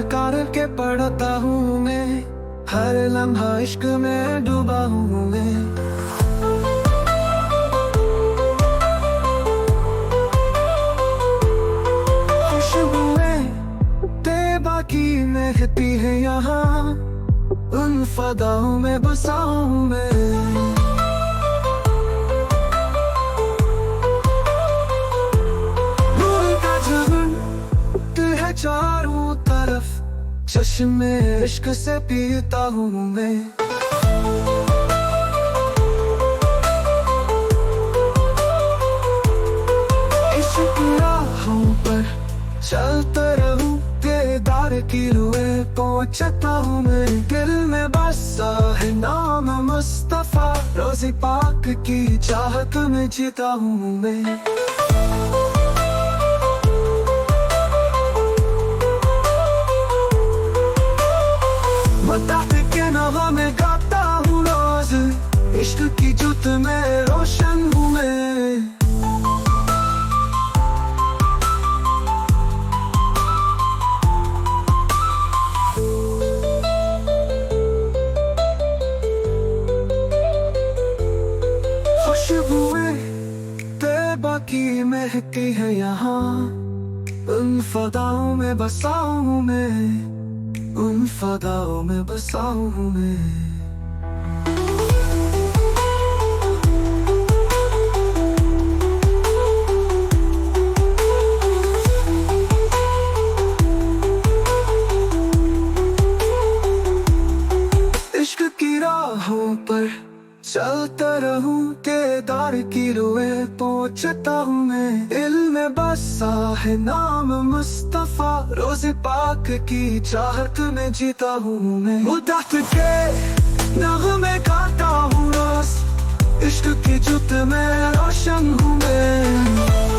कर के पढ़ता हूँ मैं, हर लम्हा इश्क में डूबा हूँ मैं। खुशबुएं तैबा की महकती है यहाँ, उन फदाओं में बसा हूँ मैं। चारों तरफ चश्मे इश्क से पीता हूँ मैं। इश्क राहों पर चलता रहूं, दीदार की रुए पहुँचता हूँ मैं। दिल में बसा है नाम मुस्तफा, रोज़े पाक की चाहत में जीता हूँ मैं। मदाह के नवा में गाता हूँ रोज, इश्क की जुत में रोशन हूँ मैं। खुशबुएं तैबा की महकती है यहाँ, उन फदाओं में बसा हूँ मैं, उन फदाओं में बसा हूँ मैं। इश्क की राहों पर चलता रहूं, दीदार की रुए पहुँचता हूँ मैं। दिल में बसा है नाम मुस्तफा, रोज़े पाक की चाहत में जीता हूँ मैं। मुद्दत के नगमे गाता हूँ रोज, इश्क की जुत में रोशन हूँ मैं।